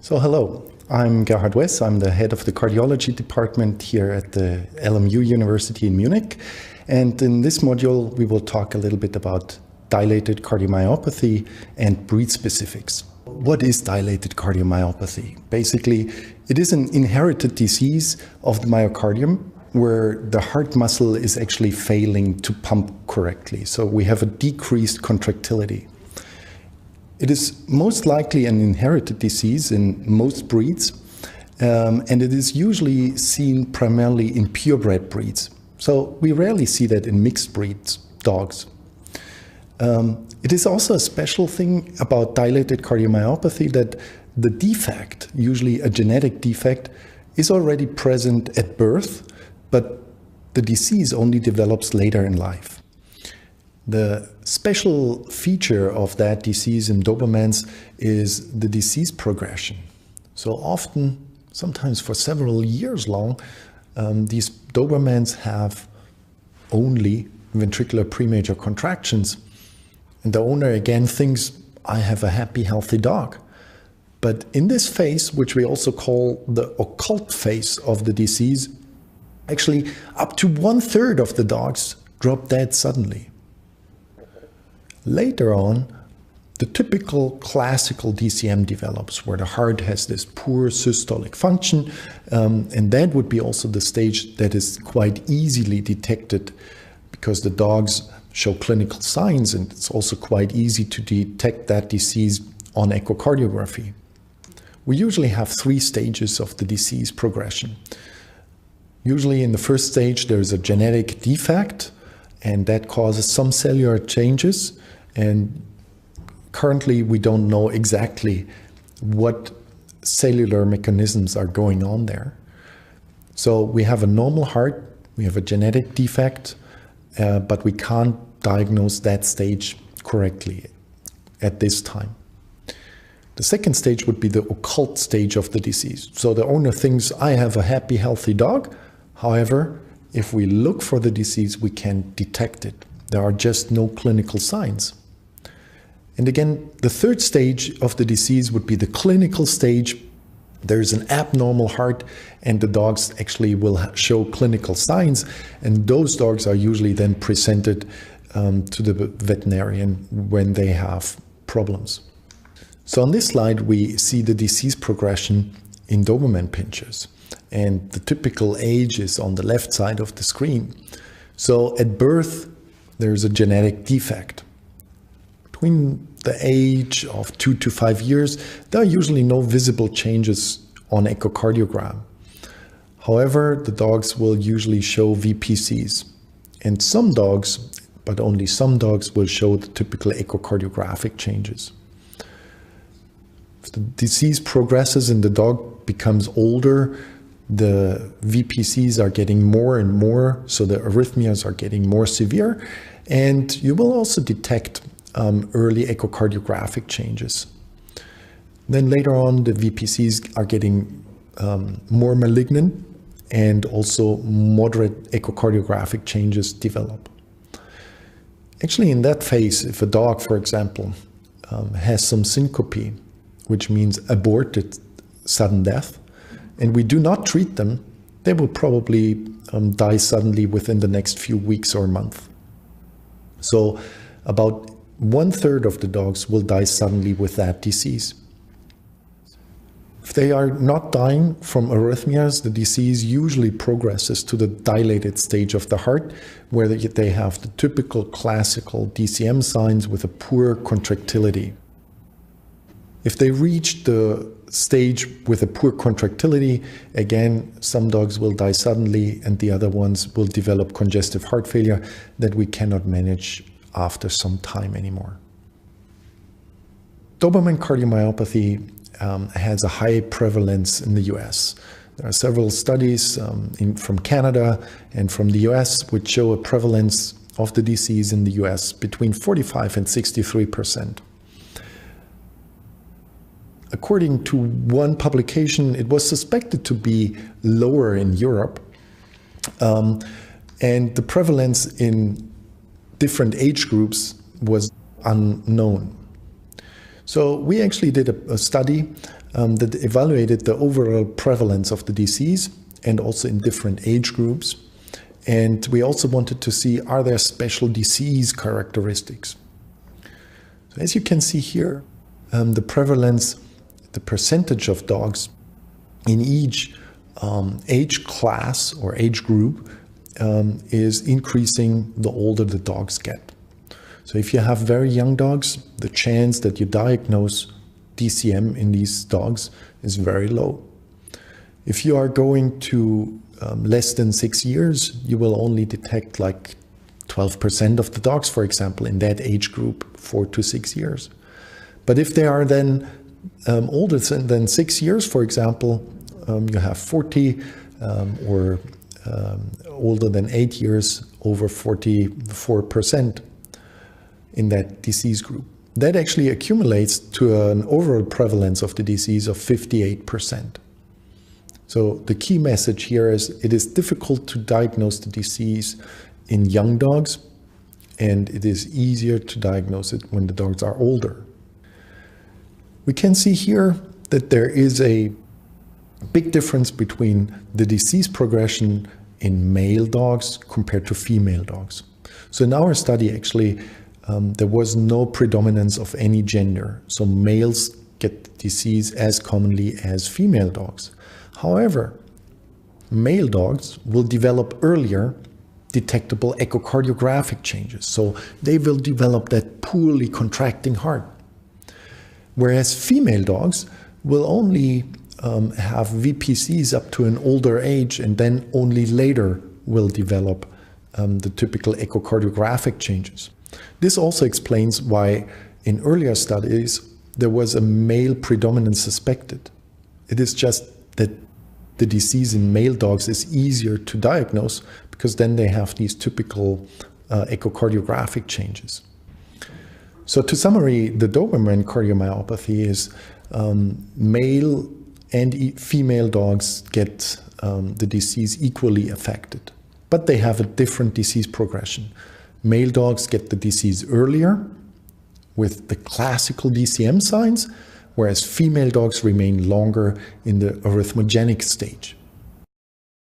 So hello, I'm Gerhard Wess. I'm the head of the cardiology department here at the LMU University in Munich. And in this module, we will talk a little bit about dilated cardiomyopathy and breed specifics. What is dilated cardiomyopathy? Basically, it is an inherited disease of the myocardium where the heart muscle is actually failing to pump correctly. So we have a decreased contractility. It is most likely an inherited disease in most breeds, and it is usually seen primarily in purebred breeds. So we rarely see that in mixed breeds, dogs. It is also a special thing about dilated cardiomyopathy that the defect, usually a genetic defect, is already present at birth, but the disease only develops later in life. The special feature of that disease in Dobermans is the disease progression. So often, sometimes for several years long, these Dobermans have only ventricular premature contractions. And the owner again thinks, I have a happy, healthy dog. But in this phase, which we also call the occult phase of the disease, actually up to 1/3 of the dogs drop dead suddenly. Later on, the typical classical DCM develops, where the heart has this poor systolic function, and that would be also the stage that is quite easily detected because the dogs show clinical signs, and it's also quite easy to detect that disease on echocardiography. We usually have 3 stages of the disease progression. Usually in the first stage, there is a genetic defect, and that causes some cellular changes. And currently, we don't know exactly what cellular mechanisms are going on there. So we have a normal heart, we have a genetic defect, but we can't diagnose that stage correctly at this time. The second stage would be the occult stage of the disease. So the owner thinks, I have a happy, healthy dog. However, if we look for the disease, we can detect it. There are just no clinical signs. And again, the third stage of the disease would be the clinical stage. There's an abnormal heart, and the dogs actually will show clinical signs. And those dogs are usually then presented to the veterinarian when they have problems. So on this slide, we see the disease progression in Doberman pinschers. And the typical age is on the left side of the screen. So at birth, there's a genetic defect. Between the age of 2 to 5 years, there are usually no visible changes on echocardiogram. However, the dogs will usually show VPCs. And some dogs, but only some dogs, will show the typical echocardiographic changes. If the disease progresses and the dog becomes older, the VPCs are getting more and more, so the arrhythmias are getting more severe, and you will also detect early echocardiographic changes. Then later on, the VPCs are getting more malignant, and also moderate echocardiographic changes develop. Actually, in that phase, if a dog, for example, has some syncope, which means aborted sudden death, and we do not treat them, they will probably die suddenly within the next few weeks or month. So about 1/3 of the dogs will die suddenly with that disease. If they are not dying from arrhythmias, the disease usually progresses to the dilated stage of the heart, where they have the typical classical DCM signs with a poor contractility. If they reach the stage with a poor contractility, again, some dogs will die suddenly and the other ones will develop congestive heart failure that we cannot manage after some time anymore. Doberman cardiomyopathy has a high prevalence in the US. There are several studies from Canada and from the US which show a prevalence of the disease in the US between 45 and 63%. According to one publication, it was suspected to be lower in Europe, and the prevalence in different age groups was unknown. So we actually did a study that evaluated the overall prevalence of the disease and also in different age groups. And we also wanted to see, are there special disease characteristics? So as you can see here, the prevalence, the percentage of dogs in each age class or age group is increasing the older the dogs get. So if you have very young dogs, the chance that you diagnose DCM in these dogs is very low. If you are going to less than 6 years, you will only detect like 12% of the dogs, for example, in that age group, 4 to 6 years. But if they are then older than 6 years, for example, you have 40 or older than 8 years, over 44% in that disease group. That actually accumulates to an overall prevalence of the disease of 58%. So the key message here is it is difficult to diagnose the disease in young dogs, and it is easier to diagnose it when the dogs are older. We can see here that there is a big difference between the disease progression in male dogs compared to female dogs. So in our study, actually, there was no predominance of any gender. So males get the disease as commonly as female dogs. However, male dogs will develop earlier detectable echocardiographic changes. So they will develop that poorly contracting heart. Whereas female dogs will only have VPCs up to an older age and then only later will develop the typical echocardiographic changes. This also explains why in earlier studies there was a male predominance suspected. It is just that the disease in male dogs is easier to diagnose because then they have these typical echocardiographic changes. So to summary, the Doberman cardiomyopathy is male and female dogs get the disease equally affected, but they have a different disease progression. Male dogs get the disease earlier with the classical DCM signs, whereas female dogs remain longer in the arrhythmogenic stage.